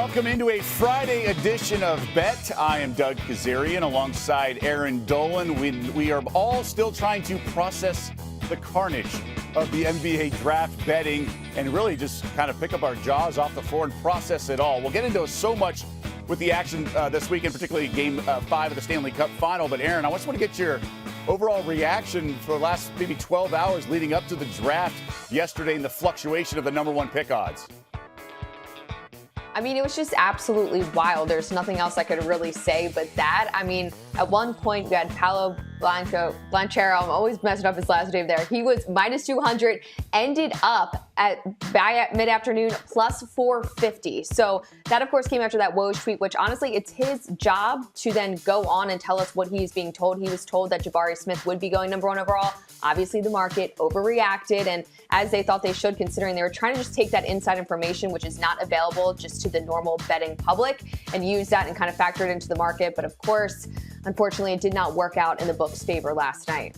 Welcome into a Friday edition of Bet. I am Doug Kezirian alongside Erin Dolan. We are all still trying to process the carnage of the NBA draft betting and really just kind of pick up our jaws off the floor and process it all. We'll get into so much with the action this weekend, particularly Game 5 of the Stanley Cup Final. But Erin, I just want to get your overall reaction for the last maybe 12 hours leading up to the draft yesterday and the fluctuation of the number one pick odds. I mean, it was just absolutely wild. There's nothing else I could really say but that. I mean, at one point, we had Paolo Banchero. I'm always messing up his last name there. He was minus 200, ended up by mid-afternoon plus 450. So that, of course, came after that Woj tweet, which honestly, it's his job to then go on and tell us what he's being told. He was told that Jabari Smith would be going number one overall. Obviously, the market overreacted, and as they thought they should, considering they were trying to just take that inside information, which is not available just to the normal betting public, and use that and kind of factor it into the market. But of course, unfortunately, it did not work out in the book's favor last night.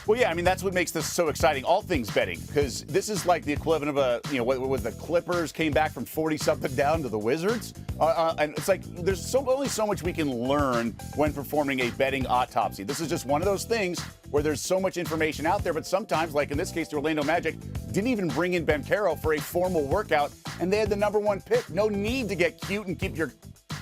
Well, yeah, I mean, that's what makes this so exciting, all things betting, because this is like the equivalent of what was the Clippers came back from 40-something down to the Wizards. And it's like there's only so much we can learn when performing a betting autopsy. This is just one of those things where there's so much information out there, but sometimes, like in this case, the Orlando Magic didn't even bring in Banchero for a formal workout, and they had the number one pick. No need to get cute and keep your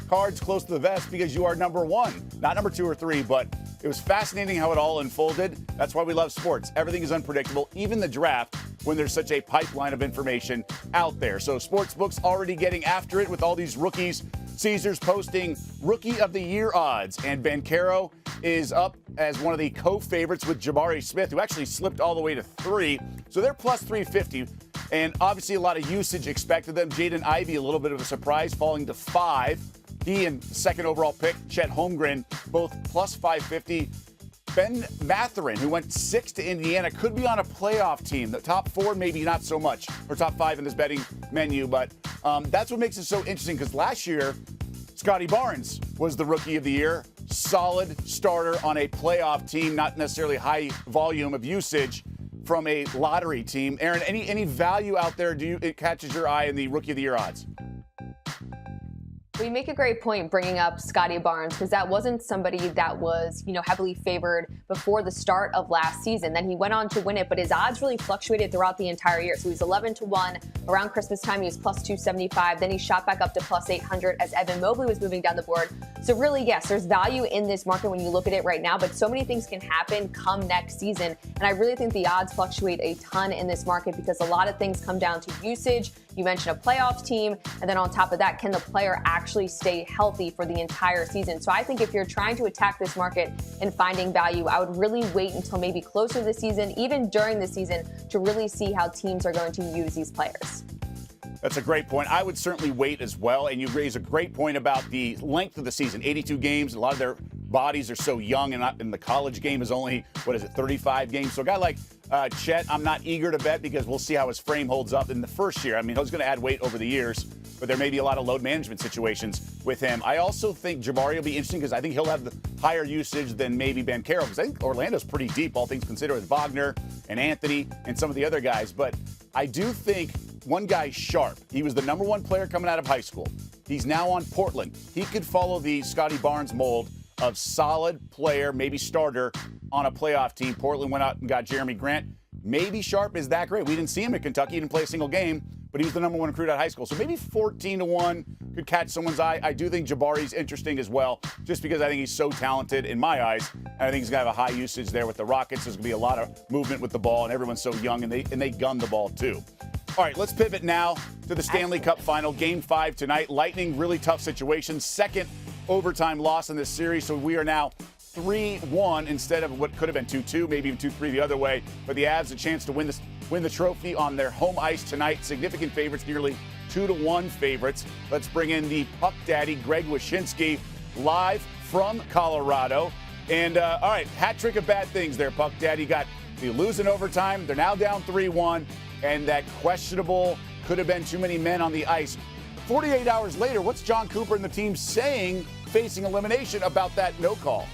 cards close to the vest because you are number one, not number two or three, but it was fascinating how it all unfolded. That's why we love sports. Everything is unpredictable, even the draft, when there's such a pipeline of information out there. So sportsbooks already getting after it with all these rookies. Caesars posting Rookie of the Year odds, and Banchero is up as one of the co-favorites with Jabari Smith, who actually slipped all the way to 3. So they're plus 350, and obviously a lot of usage expected them. Jaden Ivey, a little bit of a surprise, falling to 5. He and second overall pick, Chet Holmgren, both plus 550. Ben Mathurin, who went 6 to Indiana, could be on a playoff team. The top 4, maybe not so much, or top 5 in this betting menu. But that's what makes it so interesting, because last year, Scotty Barnes was the Rookie of the Year. Solid starter on a playoff team, not necessarily high volume of usage from a lottery team. Erin, any value out there it catches your eye in the Rookie of the Year odds? We make a great point bringing up Scotty Barnes, because that wasn't somebody that was, heavily favored before the start of last season. Then he went on to win it, but his odds really fluctuated throughout the entire year. So he was 11-1. Around Christmas time, he was plus 275. Then he shot back up to plus 800 as Evan Mobley was moving down the board. So really, yes, there's value in this market when you look at it right now, but so many things can happen come next season. And I really think the odds fluctuate a ton in this market because a lot of things come down to usage. You mentioned a playoff team, and then on top of that, can the player actually stay healthy for the entire season? So I think if you're trying to attack this market and finding value, I would really wait until maybe closer to the season, even during the season, to really see how teams are going to use these players. That's a great point. I would certainly wait as well. And you raise a great point about the length of the season. 82 games. A lot of their bodies are so young, and the college game is only, 35 games. So a guy like Chet, I'm not eager to bet because we'll see how his frame holds up in the first year. I mean, he's going to add weight over the years, but there may be a lot of load management situations with him. I also think Jabari will be interesting because I think he'll have the higher usage than maybe Banchero, because I think Orlando's pretty deep, all things considered, with Wagner and Anthony and some of the other guys. But I do think one guy, Sharp, he was the number one player coming out of high school. He's now on Portland. He could follow the Scotty Barnes mold of solid player, maybe starter on a playoff team. Portland went out and got Jeremy Grant. Maybe Sharp is that great. We didn't see him at Kentucky. He didn't play a single game, but he was the number one recruit out of high school. So maybe 14-1 could catch someone's eye. I do think Jabari's interesting as well, just because I think he's so talented in my eyes. And I think he's going to have a high usage there with the Rockets. There's going to be a lot of movement with the ball, and everyone's so young, and they gun the ball too. All right, let's pivot now to the Stanley Cup Final, Game 5 tonight. Lightning, really tough situation. Second overtime loss in this series, so we are now 3-1 instead of what could have been 2-2, maybe even 2-3 the other way. But the Avs a chance to win the trophy on their home ice tonight. Significant favorites, nearly 2-1 favorites. Let's bring in the puck daddy, Greg Wyshynski, live from Colorado. And all right, hat trick of bad things there, puck daddy. Got the losing overtime. They're now down 3-1, and that questionable could have been too many men on the ice. 48 hours later, what's John Cooper and the team saying facing elimination about that no call?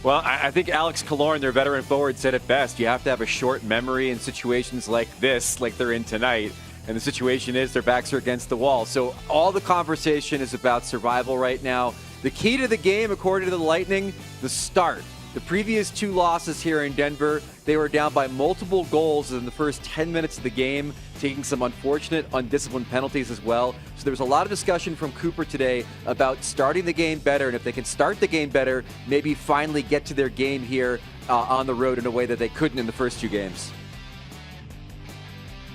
Well, I think Alex Killorn, their veteran forward, said it best. You have to have a short memory in situations like this, like they're in tonight. And the situation is their backs are against the wall. So all the conversation is about survival right now. The key to the game, according to the Lightning, the start. The previous 2 losses here in Denver, they were down by multiple goals in the first 10 minutes of the game, taking some unfortunate, undisciplined penalties as well. So there was a lot of discussion from Cooper today about starting the game better, and if they can start the game better, maybe finally get to their game here on the road in a way that they couldn't in the first 2 games.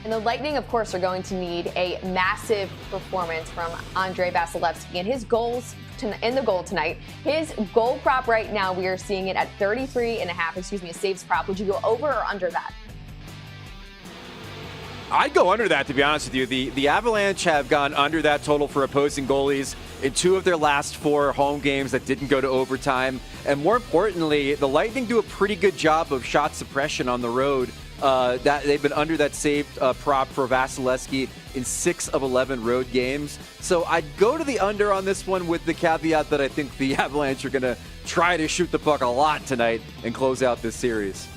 And the Lightning, of course, are going to need a massive performance from Andrei Vasilevskiy and his goals in the goal tonight. His goal prop right now, we are seeing it at 33.5, a saves prop. Would you go over or under that? I'd go under that, to be honest with you. The Avalanche have gone under that total for opposing goalies in 2 of their last 4 home games that didn't go to overtime. And more importantly, the Lightning do a pretty good job of shot suppression on the road. That they've been under that save prop for Vasilevskiy in 6 of 11 road games. So I'd go to the under on this one with the caveat that I think the Avalanche are going to try to shoot the puck a lot tonight and close out this series.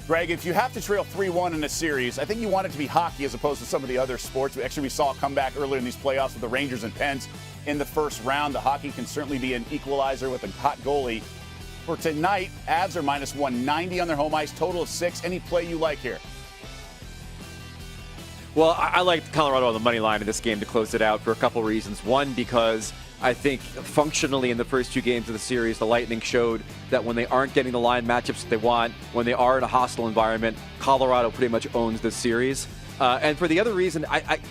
Greg, if you have to trail 3-1 in a series, I think you want it to be hockey as opposed to some of the other sports. We saw it come back earlier in these playoffs with the Rangers and Pens in the first round. The hockey can certainly be an equalizer with a hot goalie. For tonight, Avs are minus 190 on their home ice, total of 6. Any play you like here? Well, I like Colorado on the money line in this game to close it out for a couple reasons. One, because I think functionally in the first 2 games of the series, the Lightning showed that when they aren't getting the line matchups that they want, when they are in a hostile environment, Colorado pretty much owns this series. And for the other reason,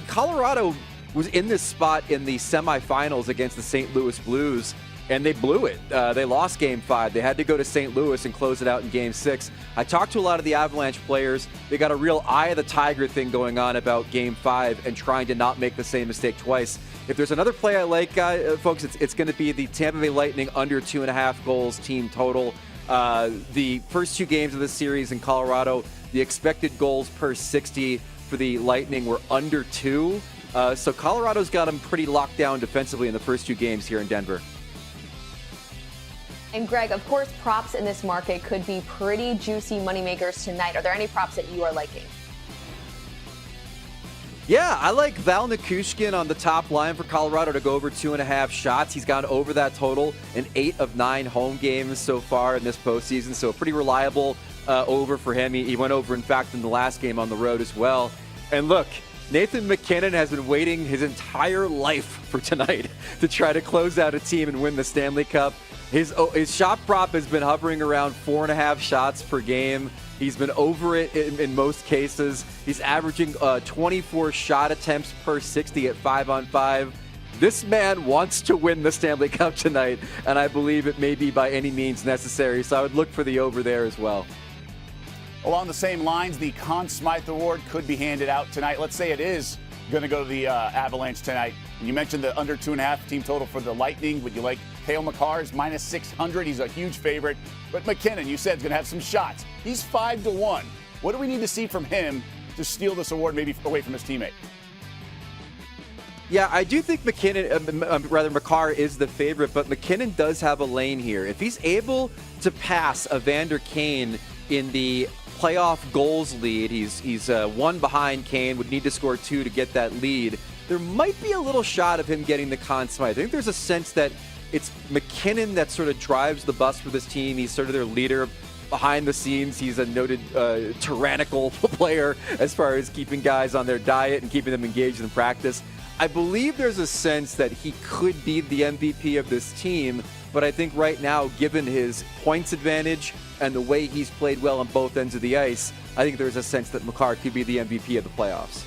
Colorado was in this spot in the semifinals against the St. Louis Blues, and they blew it. They lost Game 5. They had to go to St. Louis and close it out in Game 6. I talked to a lot of the Avalanche players. They got a real eye of the tiger thing going on about Game 5 and trying to not make the same mistake twice. If there's another play I like, folks, it's going to be the Tampa Bay Lightning under 2.5 goals team total. The first 2 games of the series in Colorado, the expected goals per 60 for the Lightning were under 2. So Colorado's got them pretty locked down defensively in the first 2 games here in Denver. And Greg, of course, props in this market could be pretty juicy moneymakers tonight. Are there any props that you are liking? Yeah, I like Val Nichushkin on the top line for Colorado to go over 2.5 shots. He's gone over that total in 8 of 9 home games so far in this postseason, so a pretty reliable over for him. He went over, in fact, in the last game on the road as well. And look, Nathan McKinnon has been waiting his entire life for tonight to try to close out a team and win the Stanley Cup. His shot prop has been hovering around 4.5 shots per game. He's been over it in most cases. He's averaging 24 shot attempts per 60 at 5-on-5. This man wants to win the Stanley Cup tonight, and I believe it may be by any means necessary. So I would look for the over there as well. Along the same lines, the Conn Smythe Award could be handed out tonight. Let's say it is going to go to the Avalanche tonight. You mentioned the under 2.5 team total for the Lightning. Would you like Cale Makar is minus 600. He's a huge favorite. But McKinnon, you said, is going to have some shots. He's 5-1. What do we need to see from him to steal this award maybe away from his teammate? Yeah, I do think Makar is the favorite, but McKinnon does have a lane here. If he's able to pass Evander Kane in the playoff goals lead, he's 1 behind Kane, would need to score 2 to get that lead. There might be a little shot of him getting the Conn Smythe. I think there's a sense that it's McKinnon that sort of drives the bus for this team. He's sort of their leader behind the scenes. He's a noted tyrannical player as far as keeping guys on their diet and keeping them engaged in practice. I believe there's a sense that he could be the MVP of this team, but I think right now, given his points advantage and the way he's played well on both ends of the ice, I think there's a sense that Makar could be the MVP of the playoffs.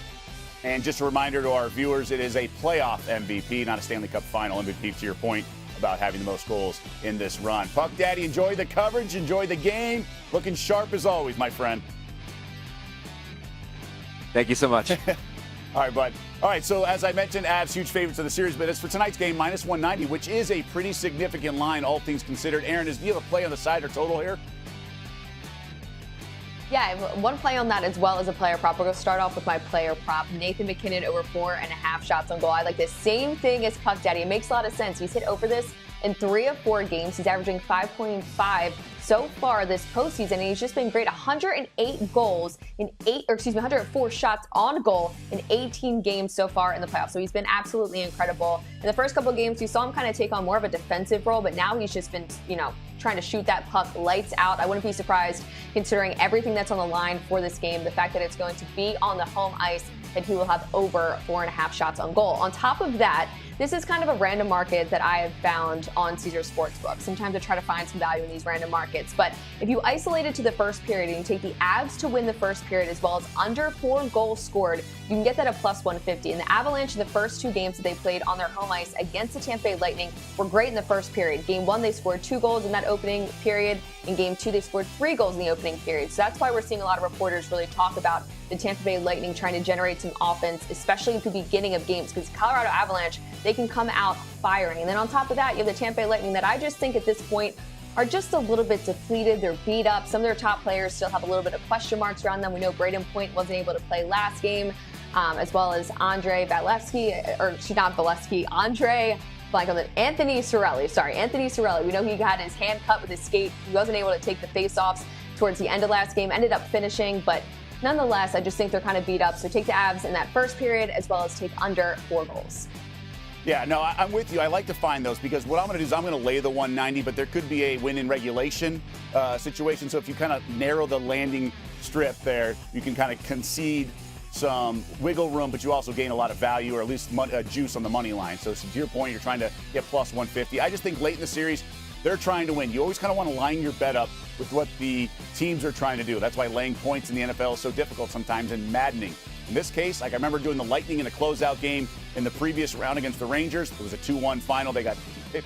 And just a reminder to our viewers, it is a playoff MVP, not a Stanley Cup final MVP, to your point about having the most goals in this run. Puck Daddy, enjoy the coverage, enjoy the game. Looking sharp as always, my friend. Thank you so much. All right, bud. All right, so as I mentioned, Avs huge favorites of the series, but as for tonight's game, minus 190, which is a pretty significant line, all things considered. Aaron, do you have a play on the side or total here? Yeah, I have one play on that as well as a player prop. We're going to start off with my player prop. Nathan McKinnon over 4.5 shots on goal. I like the same thing as Puck Daddy. It makes a lot of sense. He's hit over this in 3 of 4 games. He's averaging 5.5 so far this postseason, and he's just been great. 108 goals in 104 shots on goal in 18 games so far in the playoffs. So he's been absolutely incredible. In the first couple of games, we saw him kind of take on more of a defensive role, but now he's just been, trying to shoot that puck lights out. I wouldn't be surprised, considering everything that's on the line for this game, the fact that it's going to be on the home ice, that he will have over 4.5 shots on goal. On top of that, this is kind of a random market that I have found on Caesars Sportsbook. Sometimes I try to find some value in these random markets, but if you isolate it to the first period and you take the Avs to win the first period as well as under 4 goals scored, you can get that at plus 150. And the Avalanche in the first 2 games that they played on their home ice against the Tampa Bay Lightning were great in the first period. Game 1, they scored 2 goals in that opening period. In Game 2, they scored 3 goals in the opening period. So that's why we're seeing a lot of reporters really talk about the Tampa Bay Lightning trying to generate some offense, especially at the beginning of games, because Colorado Avalanche, they can come out firing. And then on top of that, you have the Tampa Bay Lightning that I just think at this point are just a little bit depleted. They're beat up. Some of their top players still have a little bit of question marks around them. We know Braden Point wasn't able to play last game, as well as Anthony Cirelli. We know he had his hand cut with his skate. He wasn't able to take the face-offs towards the end of last game, ended up finishing, but nonetheless, I just think they're kind of beat up. So take the Avs in that first period as well as take under 4 goals. Yeah, no, I'm with you. I like to find those because what I'm going to do is I'm going to lay the 190, but there could be a win in regulation situation. So if you kind of narrow the landing strip there, you can kind of concede some wiggle room, but you also gain a lot of value or at least juice on the money line. So to your point, you're trying to get plus 150. I just think late in the series, they're trying to win. You always kind of want to line your bet up with what the teams are trying to do. That's why laying points in the NFL is so difficult sometimes and maddening. In this case, like I remember doing the Lightning in a closeout game in the previous round against the Rangers. It was a 2-1 final. They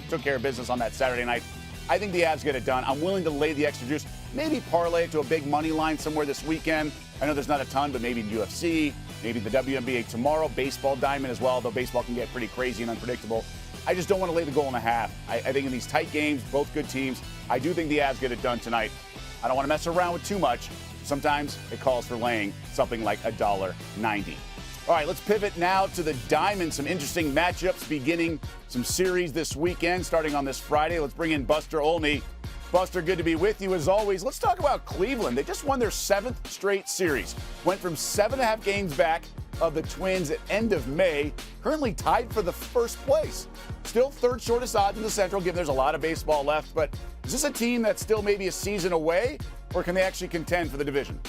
took care of business on that Saturday night. I think the Avs get it done. I'm willing to lay the extra juice, maybe parlay it to a big money line somewhere this weekend. I know there's not a ton, but maybe in UFC, maybe the WNBA tomorrow, baseball diamond as well, though baseball can get pretty crazy and unpredictable. I just don't want to lay the goal and a half. I think in these tight games, both good teams, I do think the Avs get it done tonight. I don't want to mess around with too much. Sometimes it calls for laying something like $1.90. All right, let's pivot now to the diamond. Some interesting matchups beginning some series this weekend, starting on this Friday. Let's bring in Buster Olney. Buster, good to be with you as always. Let's talk about Cleveland. They just won their 7th straight series. Went from 7.5 games back of the Twins at end of May, currently tied for the first place. Still 3rd shortest odds in the Central, given there's a lot of baseball left. But is this a team that's still maybe a season away, or can they actually contend for the division?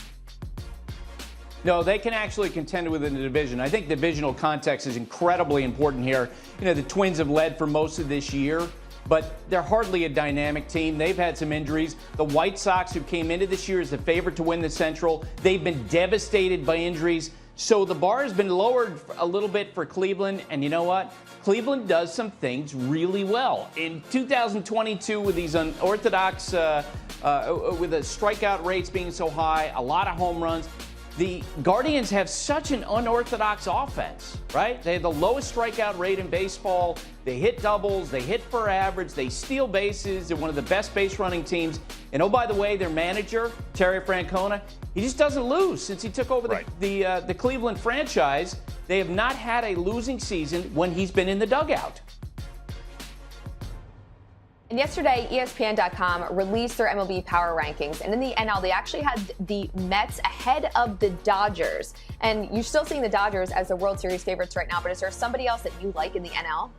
No, they can actually contend within the division. I think divisional context is incredibly important here. The Twins have led for most of this year, but they're hardly a dynamic team. They've had some injuries. The White Sox, who came into this year as the favorite to win the Central, they've been devastated by injuries. So the bar has been lowered a little bit for Cleveland, and you know what? Cleveland does some things really well. In 2022, with these unorthodox, with the strikeout rates being so high, a lot of home runs, the Guardians have such an unorthodox offense, right? They have the lowest strikeout rate in baseball. They hit doubles. They hit for average. They steal bases. They're one of the best base running teams. And oh, by the way, their manager, Terry Francona, he just doesn't lose since he took over the Cleveland franchise. They have not had a losing season when he's been in the dugout. And yesterday, ESPN.com released their MLB power rankings. And in the NL, they actually had the Mets ahead of the Dodgers. And you're still seeing the Dodgers as the World Series favorites right now. But is there somebody else that you like in the NL?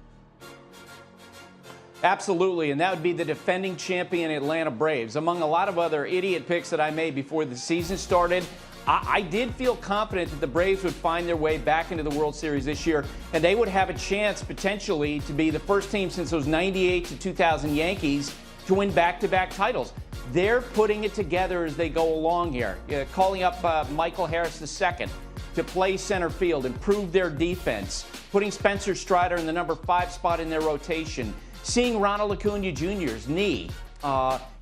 Absolutely, and that would be the defending champion Atlanta Braves. Among a lot of other idiot picks that I made before the season started, I did feel confident that the Braves would find their way back into the World Series this year, and they would have a chance potentially to be the first team since those 98 to 2000 Yankees to win back-to-back titles. They're putting it together as they go along here, calling up Michael Harris II to play center field, improve their defense, putting Spencer Strider in the number 5 spot in their rotation, seeing Ronald Acuna Jr.'s knee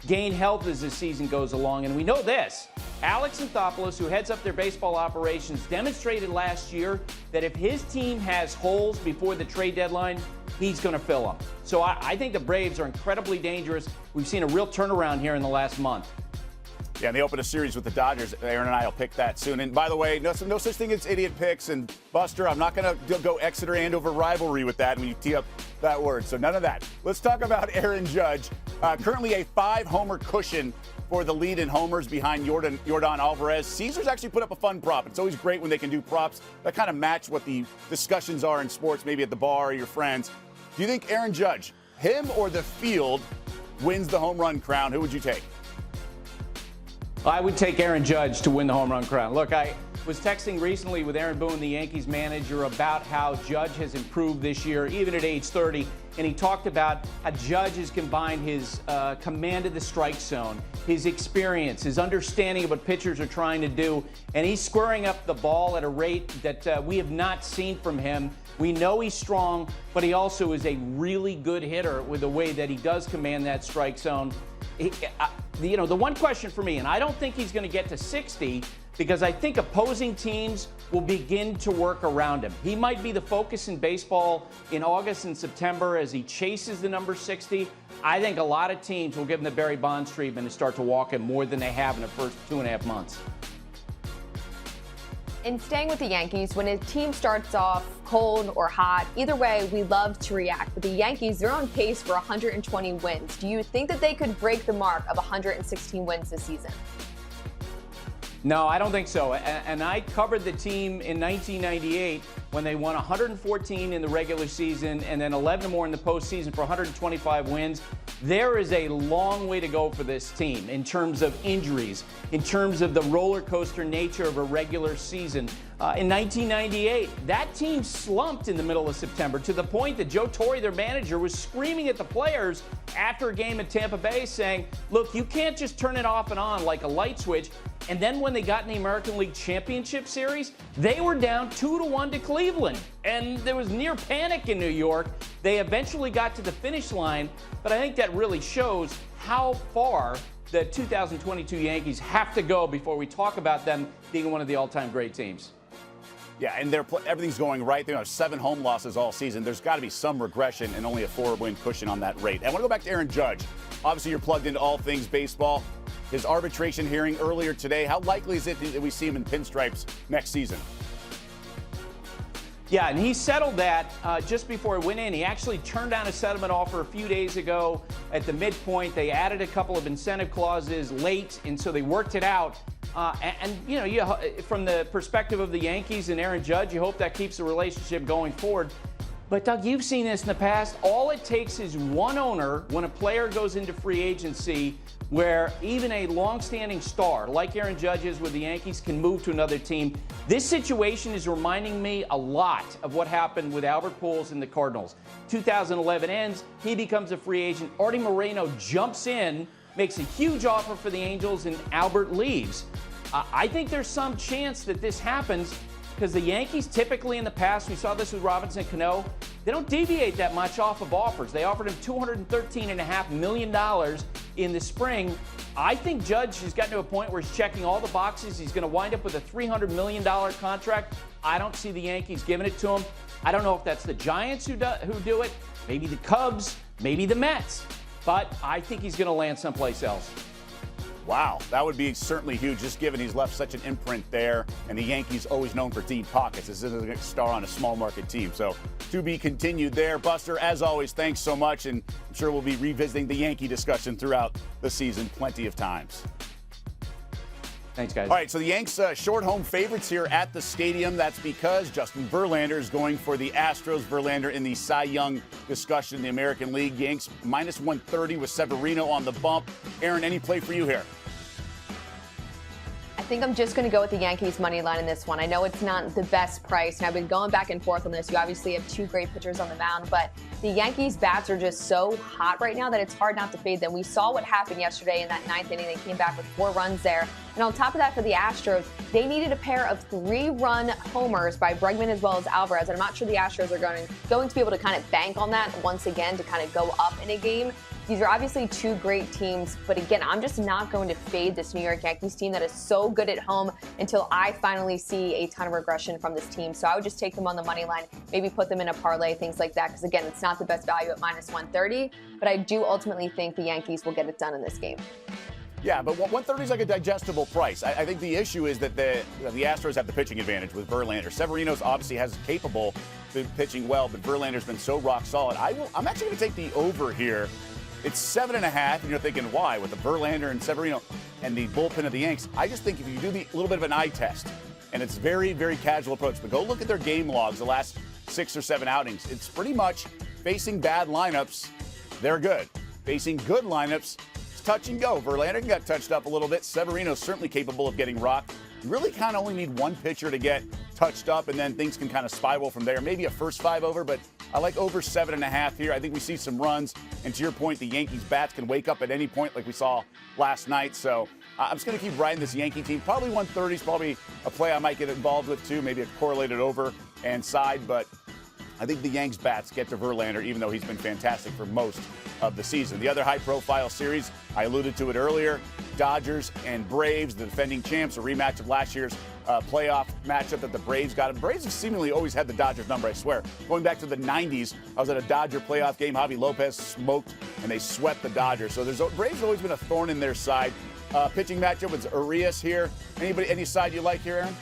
gain health as the season goes along. And we know this. Alex Anthopoulos, who heads up their baseball operations, demonstrated last year that if his team has holes before the trade deadline, he's going to fill them. So I think the Braves are incredibly dangerous. We've seen a real turnaround here in the last month. Yeah, and they open a series with the Dodgers. Aaron and I will pick that soon. And by the way, no such thing as idiot picks. And Buster, I'm not going to go Exeter Andover rivalry with that when you tee up that word. So none of that. Let's talk about Aaron Judge. Currently a 5-homer cushion for the lead in homers behind Yordan Alvarez. Caesars actually put up a fun prop. It's always great when they can do props that kind of match what the discussions are in sports, maybe at the bar or your friends. Do you think Aaron Judge, him or the field, wins the home run crown? Who would you take? I would take Aaron Judge to win the home run crown. Look, I was texting recently with Aaron Boone, the Yankees manager, about how Judge has improved this year, even at age 30. And he talked about how Judge has combined his command of the strike zone, his experience, his understanding of what pitchers are trying to do. And he's squaring up the ball at a rate that we have not seen from him. We know he's strong, but he also is a really good hitter with the way that he does command that strike zone. The one question for me, and I don't think he's going to get to 60 because I think opposing teams will begin to work around him. He might be the focus in baseball in August and September as he chases the number 60. I think a lot of teams will give him the Barry Bonds treatment and start to walk him more than they have in the first 2.5 months. And staying with the Yankees, when a team starts off cold or hot, either way, we love to react. But the Yankees, they're on pace for 120 wins. Do you think that they could break the mark of 116 wins this season? No, I don't think so. And I covered the team in 1998 when they won 114 in the regular season and then 11 more in the postseason for 125 wins. There is a long way to go for this team in terms of injuries, in terms of the roller coaster nature of a regular season. In 1998, that team slumped in the middle of September to the point that Joe Torre, their manager, was screaming at the players after a game at Tampa Bay saying, look, you can't just turn it off and on like a light switch. And then when they got in the American League Championship Series, they were down 2-1 to Cleveland. And there was near panic in New York. They eventually got to the finish line, but I think that really shows how far the 2022 Yankees have to go before we talk about them being one of the all-time great teams. Yeah, and everything's going right. They have 7 home losses all season. There's got to be some regression and only a 4-win cushion on that rate. I want to go back to Aaron Judge. Obviously, you're plugged into all things baseball. His arbitration hearing earlier today, how likely is it that we see him in pinstripes next season? Yeah, and he settled that just before it went in. He actually turned down a settlement offer a few days ago at the midpoint. They added a couple of incentive clauses late, and so they worked it out. From the perspective of the Yankees and Aaron Judge, you hope that keeps the relationship going forward. But, Doug, you've seen this in the past. All it takes is one owner when a player goes into free agency where even a long-standing star like Aaron Judge is with the Yankees can move to another team. This situation is reminding me a lot of what happened with Albert Pujols and the Cardinals. 2011 ends, he becomes a free agent. Artie Moreno jumps in, makes a huge offer for the Angels, and Albert leaves. I think there's some chance that this happens because the Yankees typically in the past, we saw this with Robinson Cano, they don't deviate that much off of offers. They offered him $213.5 million in the spring. I think Judge has gotten to a point where he's checking all the boxes. He's going to wind up with a $300 million contract. I don't see the Yankees giving it to him. I don't know if that's the Giants who do it, maybe the Cubs, maybe the Mets. But I think he's going to land someplace else. Wow, that would be certainly huge, just given he's left such an imprint there, and the Yankees always known for deep pockets. This isn't a star on a small market team, so to be continued there. Buster, as always, thanks so much, and I'm sure we'll be revisiting the Yankee discussion throughout the season plenty of times. Thanks, guys. All right, so the Yanks short home favorites here at the stadium. That's because Justin Verlander is going for the Astros. Verlander in the Cy Young discussion in the American League. Yanks minus 130 with Severino on the bump. Aaron, any play for you here? I think I'm just going to go with the Yankees money line in this one. I know it's not the best price, and I've been going back and forth on this. You obviously have 2 great pitchers on the mound, but the Yankees bats are just so hot right now that it's hard not to fade them. We saw what happened yesterday in that 9th inning. They came back with 4 runs there. And on top of that, for the Astros, they needed a pair of 3-run homers by Bregman as well as Alvarez. And I'm not sure the Astros are going to be able to kind of bank on that once again to kind of go up in a game. These are obviously 2 great teams, but again, I'm just not going to fade this New York Yankees team that is so good at home until I finally see a ton of regression from this team. So I would just take them on the money line, maybe put them in a parlay, things like that, because again, it's not the best value at minus 130, but I do ultimately think the Yankees will get it done in this game. Yeah, but 130 is like a digestible price. I think the issue is that the Astros have the pitching advantage with Verlander. Severino's obviously has capable of pitching well, but Verlander's been so rock solid. I'm actually going to take the over here. It's 7.5, and you're thinking, why? With the Verlander and Severino and the bullpen of the Yanks. I just think if you do the little bit of an eye test, and it's very, very casual approach, but go look at their game logs the last 6 or 7 outings. It's pretty much facing bad lineups, they're good. Facing good lineups, it's touch and go. Verlander got touched up a little bit. Severino's certainly capable of getting rocked. You really kind of only need one pitcher to get touched up, and then things can kind of spiral from there. Maybe a first 5 over, but I like over 7.5 here. I think we see some runs. And to your point, the Yankees bats can wake up at any point like we saw last night. So I'm just going to keep riding this Yankee team. Probably 130 is probably a play I might get involved with too. Maybe a correlated over and side. But I think the Yanks bats get to Verlander, even though he's been fantastic for most of the season. The other high-profile series, I alluded to it earlier, Dodgers and Braves, the defending champs, a rematch of last year's playoff matchup that the Braves got. And Braves have seemingly always had the Dodgers number, I swear. Going back to the 90s, I was at a Dodger playoff game. Javi Lopez smoked, and they swept the Dodgers. So Braves have always been a thorn in their side. Pitching matchup with Urias here. Any side you like here, Erin?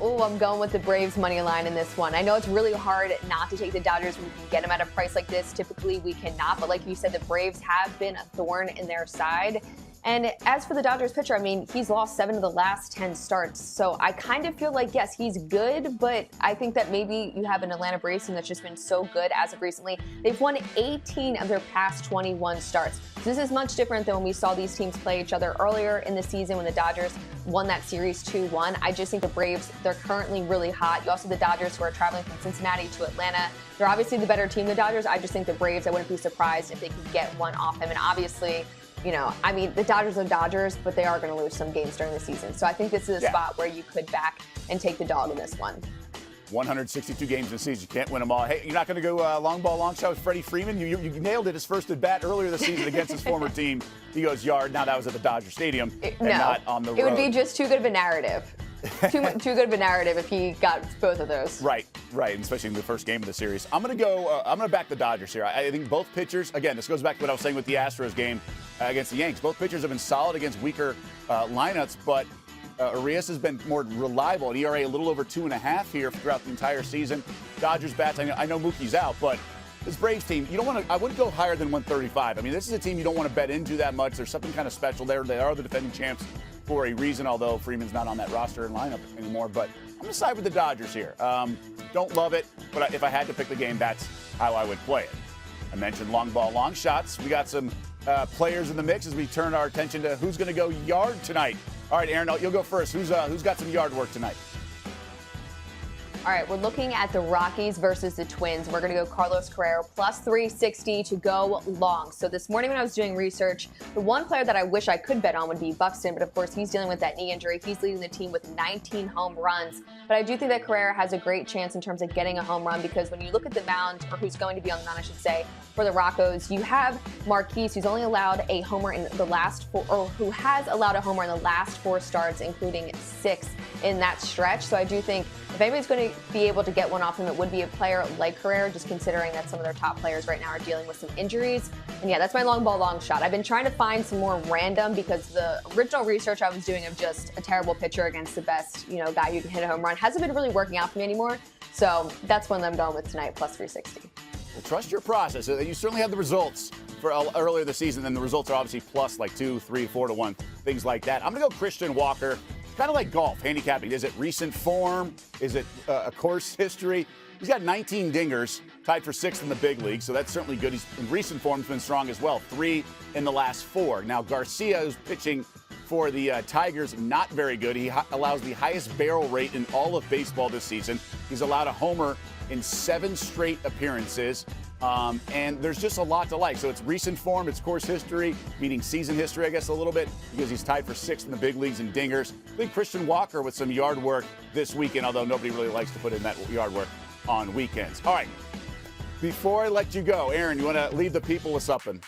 Oh, I'm going with the Braves money line in this one. I know it's really hard not to take the Dodgers when we can get them at a price like this. Typically, we cannot. But like you said, the Braves have been a thorn in their side. And as for the Dodgers pitcher, I mean, he's lost 7 of the last 10 starts. So I kind of feel like, yes, he's good, but I think that maybe you have an Atlanta Braves team that's just been so good as of recently. They've won 18 of their past 21 starts. So this is much different than when we saw these teams play each other earlier in the season when the Dodgers won that series 2-1. I just think the Braves, they're currently really hot. You also have the Dodgers who are traveling from Cincinnati to Atlanta. They're obviously the better team, the Dodgers. I just think the Braves, I wouldn't be surprised if they could get one off them. And obviously, you know, I mean, the Dodgers are Dodgers, but they are going to lose some games during the season. So I think this is a spot where you could back and take the dog in this one. 162 games in the season. You can't win them all. Hey, you're not going to go long ball, long shot with Freddie Freeman? You nailed it his first at bat earlier this season against his former team. He goes yard. Now that was at the Dodger Stadium not on the road. It would be just too good of a narrative. too good of a narrative if he got both of those. Right, and especially in the first game of the series. I'm going to back the Dodgers here. I think both pitchers, again, this goes back to what I was saying with the Astros game against the Yanks. Both pitchers have been solid against weaker lineups, but Urias has been more reliable. An ERA a little over 2.5 here throughout the entire season. Dodgers bats, I know Mookie's out, but this Braves team, I wouldn't go higher than 135. I mean, this is a team you don't want to bet into that much. There's something kind of special there. They are the defending champs for a reason, although Freeman's not on that roster and lineup anymore. But I'm going to side with the Dodgers here. Don't love it, but if I had to pick the game, that's how I would play it. I mentioned long ball, long shots. We got some players in the mix as we turn our attention to who's going to go yard tonight. All right, Erin, you'll go first. Who's got some yard work tonight? All right, we're looking at the Rockies versus the Twins. We're going to go Carlos Correa plus 360 to go long. So this morning when I was doing research, the one player that I wish I could bet on would be Buxton, but of course he's dealing with that knee injury. He's leading the team with 19 home runs. But I do think that Correa has a great chance in terms of getting a home run because when you look at the mound, or who's going to be on the mound, I should say, for the Roccos, you have Marquise, who's only allowed a homer in the last 4, or who has allowed a homer in the last 4 starts, including 6 in that stretch. So I do think if anybody's going to be able to get one off him, it would be a player like Correa, just considering that some of their top players right now are dealing with some injuries. And yeah, that's my long ball, long shot. I've been trying to find some more random because the original research I was doing of just a terrible pitcher against the best, guy who can hit a home run hasn't been really working out for me anymore. So that's one that I'm going with tonight, plus 360. Well, trust your process. You certainly had the results for earlier this season, and the results are obviously plus like 2, 3, 4 to 1, things like that. I'm going to go Christian Walker. Kind of like golf, handicapping. Is it recent form? Is it a course history? He's got 19 dingers, tied for 6th in the big league, so that's certainly good. He's in recent form, has been strong as well. 3 in the last 4. Now, Garcia, who's pitching for the Tigers, not very good. He allows the highest barrel rate in all of baseball this season. He's allowed a homer in 7 straight appearances. And there's just a lot to like. So it's recent form, it's course history, meaning season history, I guess, a little bit, because he's tied for 6th in the big leagues in dingers. I think Christian Walker with some yard work this weekend, although nobody really likes to put in that yard work on weekends. All right, before I let you go, Erin, you want to leave the people with something?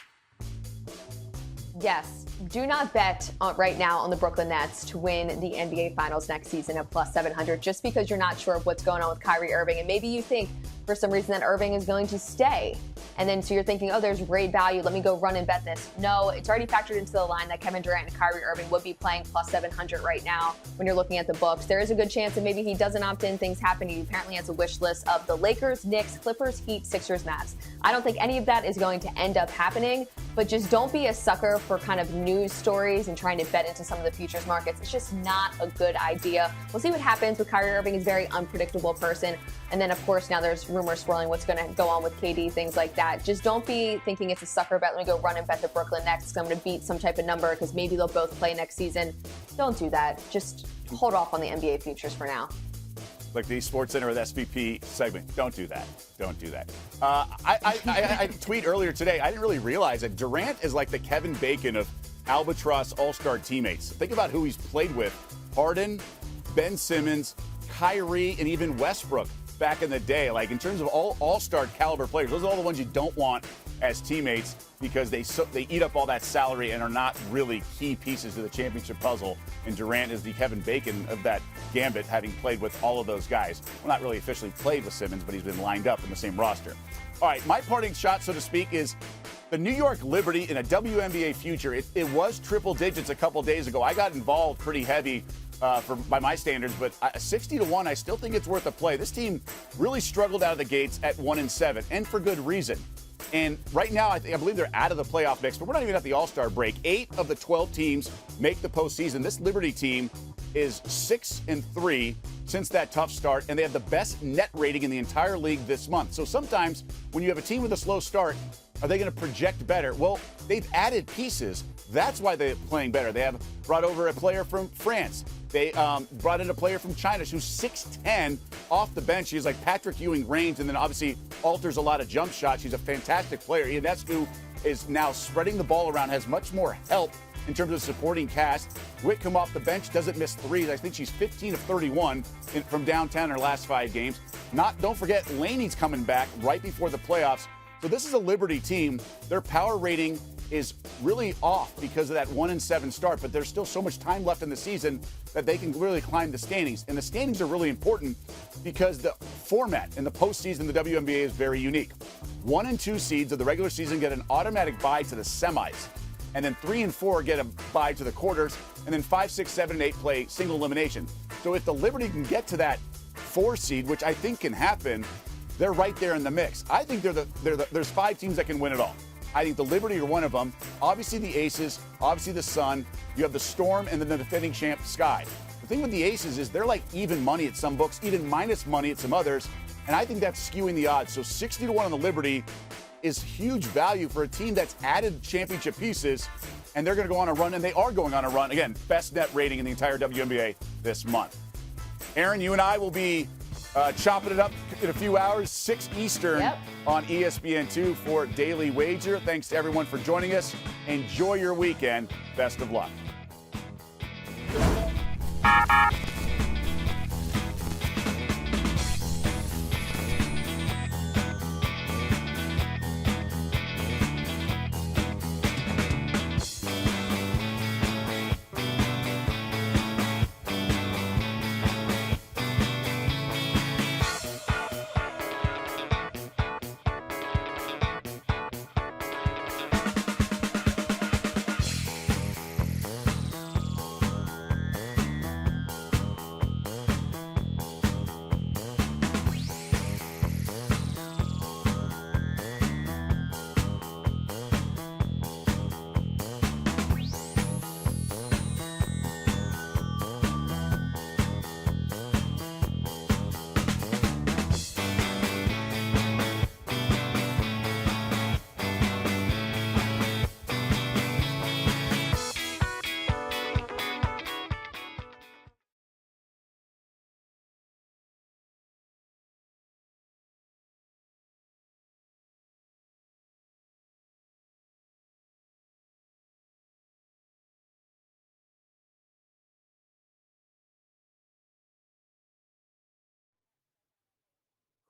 Yes. Do not bet right now on the Brooklyn Nets to win the NBA Finals next season at plus 700 just because you're not sure of what's going on with Kyrie Irving. And maybe you think, for some reason that Irving is going to stay. And then so you're thinking, oh, there's great value. Let me go run and bet this. No, it's already factored into the line that Kevin Durant and Kyrie Irving would be playing plus 700 right now when you're looking at the books. There is a good chance that maybe he doesn't opt in. Things happen. He apparently has a wish list of the Lakers, Knicks, Clippers, Heat, Sixers, Mavs. I don't think any of that is going to end up happening, but just don't be a sucker for kind of news stories and trying to bet into some of the futures markets. It's just not a good idea. We'll see what happens with Kyrie Irving. He's a very unpredictable person. And then, of course, now there's rumors swirling what's going to go on with KD, things like that. Just don't be thinking it's a sucker bet. Let me go run and bet the Brooklyn Nets because I'm going to beat some type of number because maybe they'll both play next season. Don't do that. Just hold off on the NBA futures for now. Like the Sports Center with SVP segment. Don't do that. Don't do that. I tweet earlier today, I didn't really realize that Durant is like the Kevin Bacon of albatross all-star teammates. Think about who he's played with. Harden, Ben Simmons, Kyrie, and even Westbrook back in the day. Like in terms of all-star caliber players, those are all the ones you don't want as teammates because they eat up all that salary and are not really key pieces to the championship puzzle. And Durant is the Kevin Bacon of that gambit, having played with all of those guys. Well, not really officially played with Simmons, but he's been lined up in the same roster. All right, my parting shot, so to speak, is the New York Liberty in a WNBA future. It was triple digits a couple days ago. I got involved pretty heavy by my standards, but 60-1, I still think it's worth a play. This team really struggled out of the gates at 1-7, and for good reason. And right now, I believe they're out of the playoff mix, but we're not even at the All-Star break. 8 of the 12 teams make the postseason. This Liberty team is 6-3 since that tough start, and they have the best net rating in the entire league this month. So sometimes when you have a team with a slow start, are they going to project better? Well, they've added pieces. That's why they're playing better. They have brought over a player from France. They brought in a player from China who's 6'10" off the bench. She's like Patrick Ewing range, and then obviously alters a lot of jump shots. She's a fantastic player. Ionescu is now spreading the ball around, has much more help in terms of supporting cast. Whitcomb off the bench doesn't miss threes. I think she's 15 of 31 from downtown in her last 5 games. Don't forget, Laney's coming back right before the playoffs. So this is a Liberty team. Their power rating is really off because of that 1-7 start, but there's still so much time left in the season that they can really climb the standings. And the standings are really important because the format in the postseason of the WNBA is very unique. 1 and 2 seeds of the regular season get an automatic bye to the semis, and then 3 and 4 get a bye to the quarters, and then 5, 6, 7, and 8 play single elimination. So if the Liberty can get to that 4 seed, which I think can happen, they're right there in the mix. I think there's 5 teams that can win it all. I think the Liberty are one of them. Obviously the Aces, obviously the Sun. You have the Storm and then the defending champ Sky. The thing with the Aces is they're like even money at some books, even minus money at some others, and I think that's skewing the odds. So 60-1 on the Liberty is huge value for a team that's added championship pieces, and they're going to go on a run, and they are going on a run. Again, best net rating in the entire WNBA this month. Aaron, you and I will be chopping it up in a few hours, 6 Eastern on ESPN2 for Daily Wager. Thanks to everyone for joining us. Enjoy your weekend. Best of luck.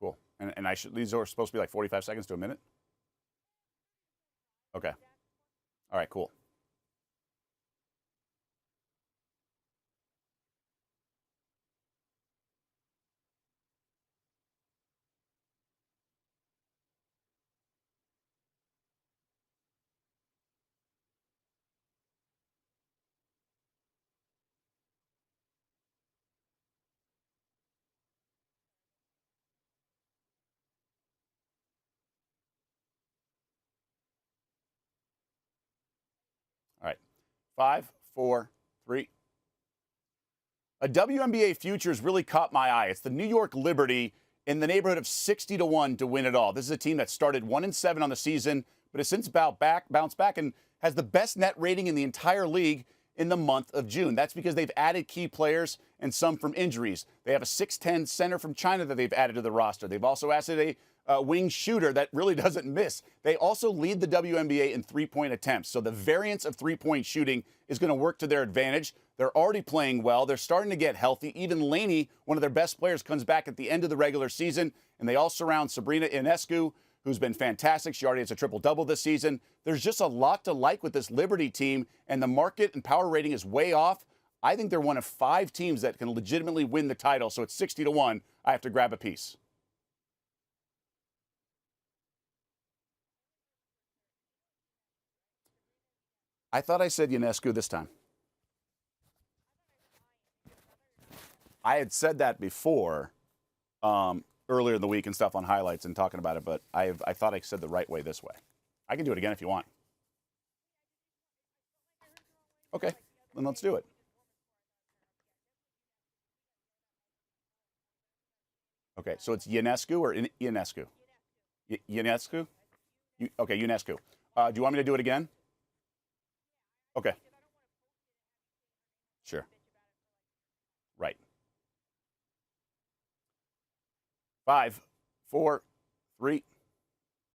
Cool. And these are supposed to be like 45 seconds to a minute? Okay. All right, cool. 5, 4, 3. A WNBA Futures really caught my eye. It's the New York Liberty in the neighborhood of 60-1 to win it all. This is a team that started 1-7 on the season, but has since bounced back and has the best net rating in the entire league in the month of June. That's because they've added key players and some from injuries. They have a 6'10 center from China that they've added to the roster. They've also added a wing shooter that really doesn't miss. They also lead the WNBA in three-point attempts. So the variance of three-point shooting is going to work to their advantage. They're already playing well. They're starting to get healthy. Even Laney, one of their best players, comes back at the end of the regular season. And they all surround Sabrina Ionescu, who's been fantastic. She already has a triple-double this season. There's just a lot to like with this Liberty team, and the market and power rating is way off. I think they're one of 5 teams that can legitimately win the title, so it's 60-1. I have to grab a piece. I thought I said Ionescu this time. I had said that before earlier in the week and stuff on highlights and talking about it, but I thought I said the right way this way. I can do it again if you want. Okay, then let's do it. Okay, so it's Ionescu or Ionescu? Ionescu? Okay, Ionescu. Do you want me to do it again? Okay. Sure. Right. 5, 4, 3.